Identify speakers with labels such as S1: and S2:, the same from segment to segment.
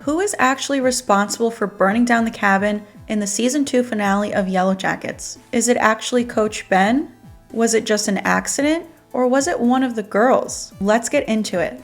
S1: Who is actually responsible for burning down the cabin in the season 2 finale of Yellowjackets? Is it actually Coach Ben? Was it just an accident? Or was it one of the girls? Let's get into it.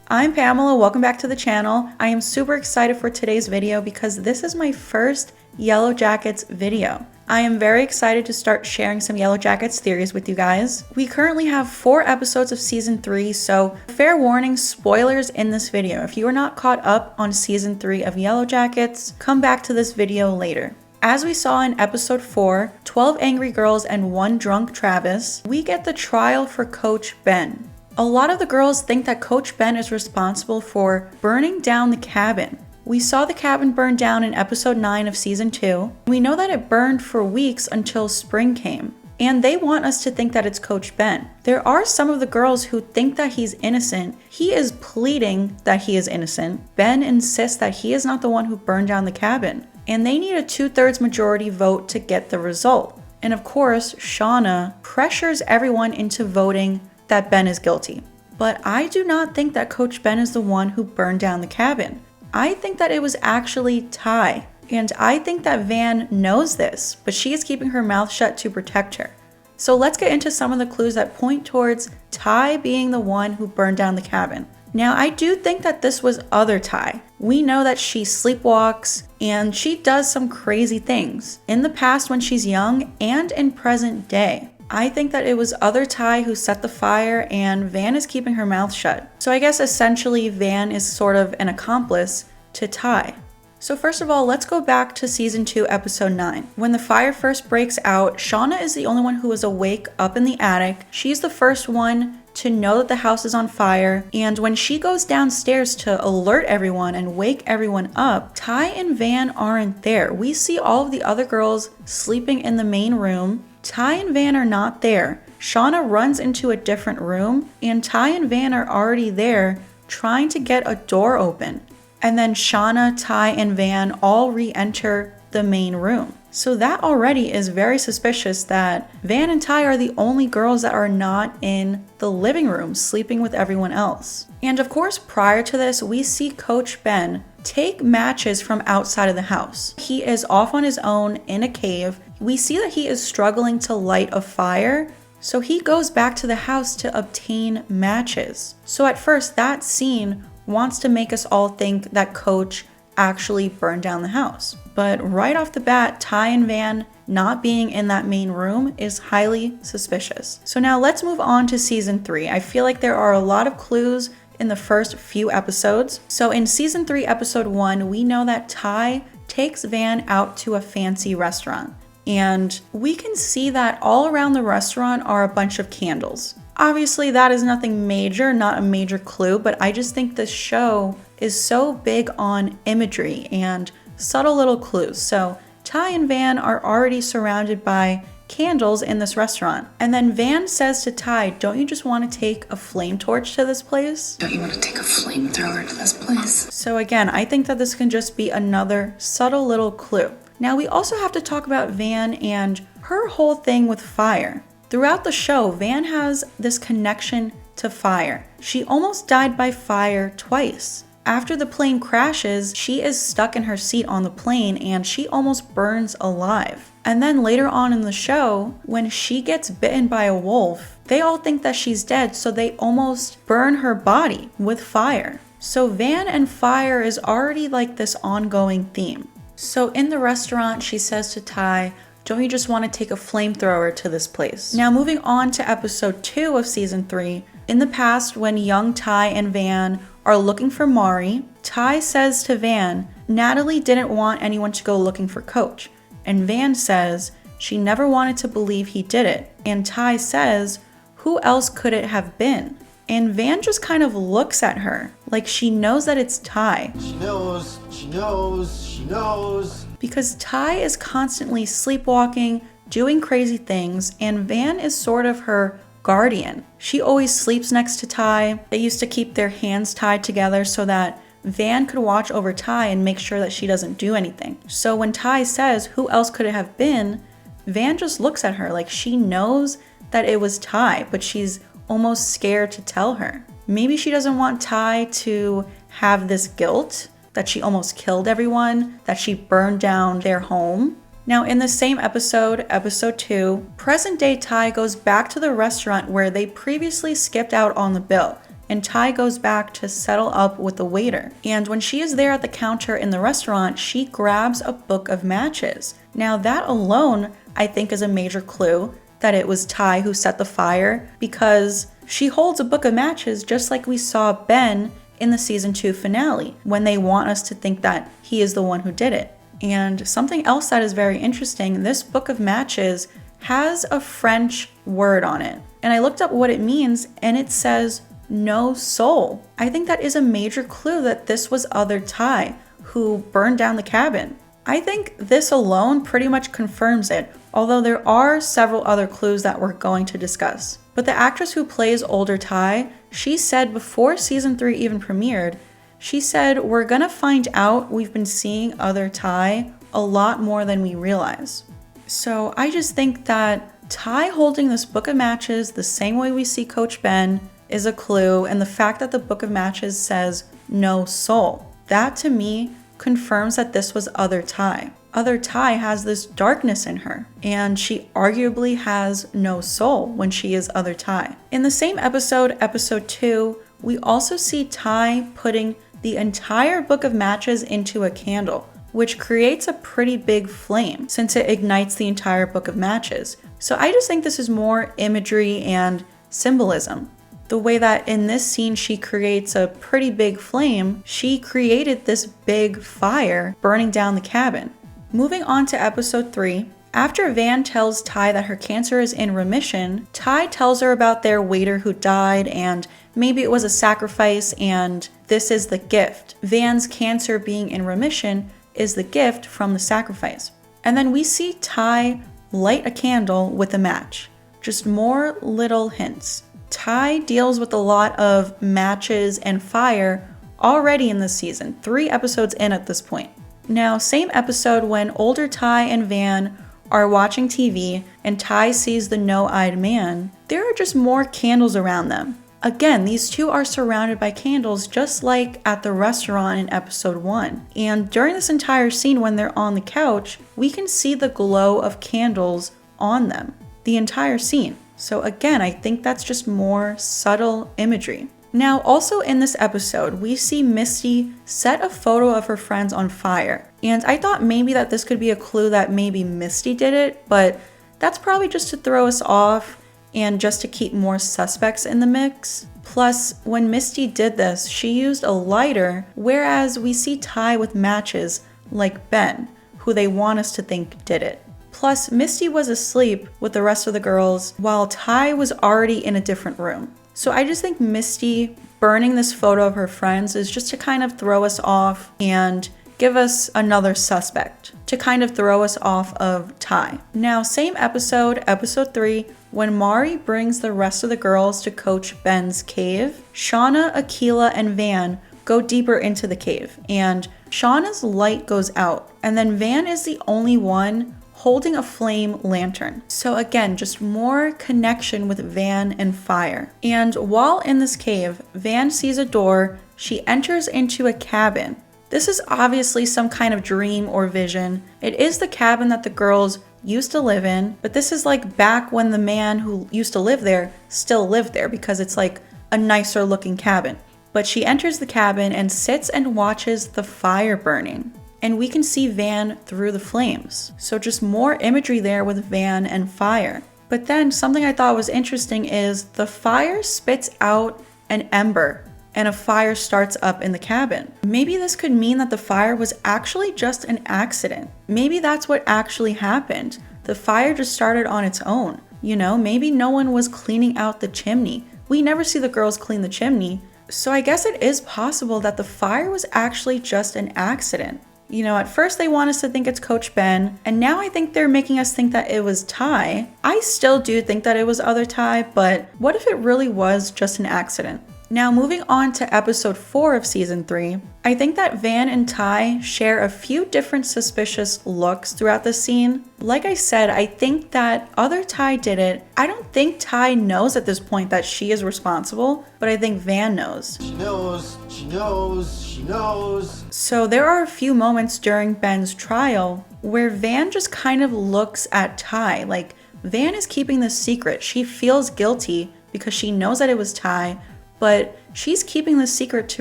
S1: I'm Pamela, welcome back to the channel. I am super excited for today's video because this is my first Yellowjackets video. I am very excited to start sharing some Yellowjackets theories with you guys. We currently have 4 episodes of season 3, so fair warning, spoilers in this video. If you are not caught up on season 3 of Yellowjackets, come back to this video later. As we saw in episode 4, 12 angry girls and 1 drunk Travis, we get the trial for Coach Ben. A lot of the girls think that Coach Ben is responsible for burning down the cabin. We saw the cabin burn down in episode 9 of season 2. We know that it burned for weeks until spring came. And they want us to think that it's Coach Ben. There are some of the girls who think that he's innocent. He is pleading that he is innocent. Ben insists that he is not the one who burned down the cabin. And they need a 2/3 majority vote to get the result. And of course, Shauna pressures everyone into voting that Ben is guilty. But I do not think that Coach Ben is the one who burned down the cabin. I think that it was actually Ty. And I think that Van knows this, but she is keeping her mouth shut to protect her. So let's get into some of the clues that point towards Ty being the one who burned down the cabin. Now, I do think that this was other Ty. We know that she sleepwalks and she does some crazy things in the past when she's young and in present day. I think that it was other Ty who set the fire and Van is keeping her mouth shut. So I guess essentially Van is sort of an accomplice to Ty. So first of all, let's go back to season 2, episode 9. When the fire first breaks out, Shauna is the only one who is awake up in the attic. She's the first one to know that the house is on fire, and when she goes downstairs to alert everyone and wake everyone up, Ty and Van aren't there. We see all of the other girls sleeping in the main room. Ty and Van are not there. Shauna runs into a different room, and Ty and Van are already there trying to get a door open. And then Shauna, Ty, and Van all re-enter the main room. So that already is very suspicious that Van and Ty are the only girls that are not in the living room sleeping with everyone else. And of course, prior to this, we see Coach Ben take matches from outside of the house. He is off on his own in a cave. We see that he is struggling to light a fire, so he goes back to the house to obtain matches. So at first, that scene wants to make us all think that Coach actually burned down the house. But right off the bat, Ty and Van not being in that main room is highly suspicious. So now let's move on to season 3. I feel like there are a lot of clues in the first few episodes. So in season 3, episode 1, we know that Ty takes Van out to a fancy restaurant. And we can see that all around the restaurant are a bunch of candles. Obviously, that is nothing major, not a major clue, but I just think this show is so big on imagery and subtle little clues. So Ty and Van are already surrounded by candles in this restaurant. And then Van says to Ty, "Don't you just want to take a flame torch to this place?
S2: Don't you want to take a flamethrower to this place?"
S1: So again, I think that this can just be another subtle little clue. Now we also have to talk about Van and her whole thing with fire. Throughout the show, Van has this connection to fire. She almost died by fire twice. After the plane crashes, she is stuck in her seat on the plane and she almost burns alive. And then later on in the show, when she gets bitten by a wolf, they all think that she's dead, so they almost burn her body with fire. So Van and fire is already like this ongoing theme. So in the restaurant, she says to Ty, "Don't you just want to take a flamethrower to this place?" Now moving on to episode 2 of season 3, in the past when young Ty and Van are looking for Mari, Ty says to Van, "Natalie didn't want anyone to go looking for Coach." And Van says she never wanted to believe he did it. And Ty says, "Who else could it have been?" And Van just kind of looks at her like she knows that it's Ty.
S3: She knows, she knows, she knows.
S1: Because Ty is constantly sleepwalking, doing crazy things, and Van is sort of her guardian. She always sleeps next to Ty. They used to keep their hands tied together so that Van could watch over Ty and make sure that she doesn't do anything. So when Ty says, "Who else could it have been?" Van just looks at her like she knows that it was Ty, but she's almost scared to tell her. Maybe she doesn't want Ty to have this guilt that she almost killed everyone, that she burned down their home. Now in the same episode, episode 2, present day Ty goes back to the restaurant where they previously skipped out on the bill, and Ty goes back to settle up with the waiter. And when she is there at the counter in the restaurant, she grabs a book of matches. Now that alone, I think, is a major clue that it was Ty who set the fire, because she holds a book of matches just like we saw Ben in the season 2 finale, when they want us to think that he is the one who did it. And something else that is very interesting, this book of matches has a French word on it. And I looked up what it means, and it says no soul. I think that is a major clue that this was other Ty who burned down the cabin. I think this alone pretty much confirms it, although there are several other clues that we're going to discuss. But the actress who plays older Ty, she said before season 3 even premiered, she said, we're gonna find out we've been seeing other Ty a lot more than we realize. So I just think that Ty holding this book of matches the same way we see Coach Ben is a clue, and the fact that the book of matches says no soul, that to me confirms that this was other Ty. Other Ty has this darkness in her, and she arguably has no soul when she is other Ty. In the same episode, episode 2, we also see Ty putting the entire book of matches into a candle, which creates a pretty big flame since it ignites the entire book of matches. So I just think this is more imagery and symbolism. The way that in this scene she creates a pretty big flame, she created this big fire burning down the cabin. Moving on to episode 3, after Van tells Ty that her cancer is in remission, Ty tells her about their waiter who died, and maybe it was a sacrifice and this is the gift. Van's cancer being in remission is the gift from the sacrifice. And then we see Ty light a candle with a match. Just more little hints. Ty deals with a lot of matches and fire already in this season, 3 episodes in at this point. Now, same episode when older Ty and Van are watching TV and Ty sees the no-eyed man, there are just more candles around them. Again, these two are surrounded by candles just like at the restaurant in episode 1. And during this entire scene when they're on the couch, we can see the glow of candles on them, the entire scene. So again, I think that's just more subtle imagery. Now, also in this episode, we see Misty set a photo of her friends on fire. And I thought maybe that this could be a clue that maybe Misty did it, but that's probably just to throw us off and just to keep more suspects in the mix. Plus, when Misty did this, she used a lighter, whereas we see Ty with matches like Ben, who they want us to think did it. Plus, Misty was asleep with the rest of the girls while Ty was already in a different room. So I just think Misty burning this photo of her friends is just to kind of throw us off and give us another suspect, to kind of throw us off of Ty. Now, same episode, episode 3, when Mari brings the rest of the girls to Coach Ben's cave, Shauna, Akilah, and Van go deeper into the cave, and Shauna's light goes out, and then Van is the only one holding a flame lantern. So again, just more connection with Van and fire. And while in this cave, Van sees a door. She enters into a cabin. This is obviously some kind of dream or vision. It is the cabin that the girls used to live in, but this is like back when the man who used to live there still lived there, because it's like a nicer looking cabin. But she enters the cabin and sits and watches the fire burning. And we can see Van through the flames. So just more imagery there with Van and fire. But then something I thought was interesting is the fire spits out an ember and a fire starts up in the cabin. Maybe this could mean that the fire was actually just an accident. Maybe that's what actually happened. The fire just started on its own. You know, maybe no one was cleaning out the chimney. We never see the girls clean the chimney. So I guess it is possible that the fire was actually just an accident. You know, at first they want us to think it's Coach Ben, and now I think they're making us think that it was Ty. I still do think that it was other Ty, but what if it really was just an accident? Now moving on to episode 4 of season 3, I think that Van and Ty share a few different suspicious looks throughout the scene. Like I said, I think that other Ty did it. I don't think Ty knows at this point that she is responsible, but I think Van knows.
S3: She knows, she knows, she knows.
S1: So there are a few moments during Ben's trial where Van just kind of looks at Ty, like Van is keeping this secret. She feels guilty because she knows that it was Ty, but she's keeping the secret to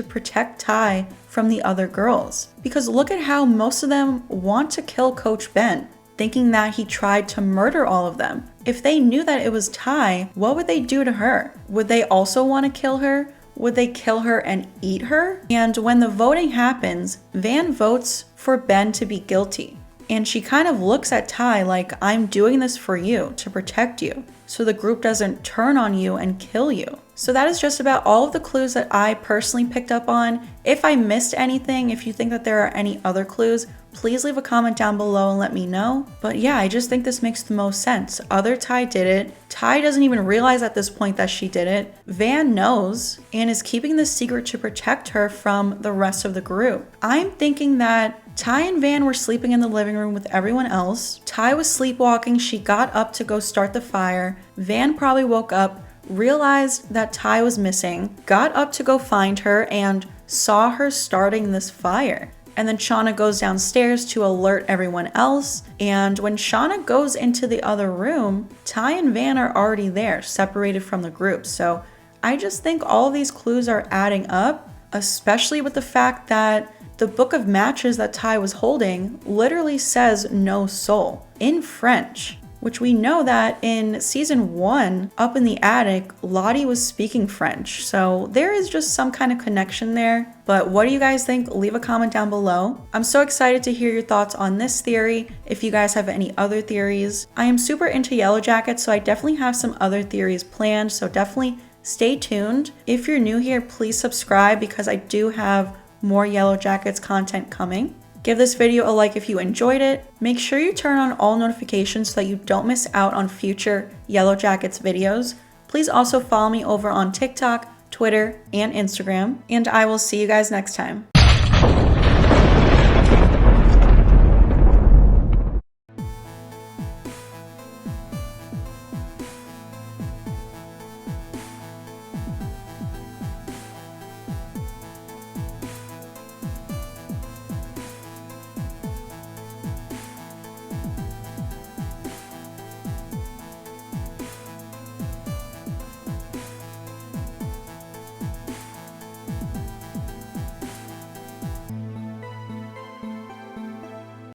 S1: protect Ty from the other girls. Because look at how most of them want to kill Coach Ben, thinking that he tried to murder all of them. If they knew that it was Ty, what would they do to her? Would they also want to kill her? Would they kill her and eat her? And when the voting happens, Van votes for Ben to be guilty. And she kind of looks at Ty like, I'm doing this for you, to protect you, so the group doesn't turn on you and kill you. So that is just about all of the clues that I personally picked up on. If I missed anything, if you think that there are any other clues, please leave a comment down below and let me know. But yeah, I just think this makes the most sense. Other Ty did it. Ty doesn't even realize at this point that she did it. Van knows and is keeping this secret to protect her from the rest of the group. I'm thinking that Ty and Van were sleeping in the living room with everyone else. Ty was sleepwalking. She got up to go start the fire. Van probably woke up, realized that Ty was missing, got up to go find her, and saw her starting this fire. And then Shauna goes downstairs to alert everyone else. And when Shauna goes into the other room, Ty and Van are already there, separated from the group. So I just think all of these clues are adding up, especially with the fact that the book of matches that Ty was holding literally says no soul in French, which we know that in season 1, up in the attic, Lottie was speaking French. So there is just some kind of connection there. But what do you guys think? Leave a comment down below. I'm so excited to hear your thoughts on this theory. If you guys have any other theories, I am super into Yellowjackets, so I definitely have some other theories planned. So definitely stay tuned. If you're new here, please subscribe because I do have more Yellowjackets content coming. Give this video a like if you enjoyed it. Make sure you turn on all notifications so that you don't miss out on future Yellowjackets videos. Please also follow me over on TikTok, Twitter, and Instagram, and I will see you guys next time.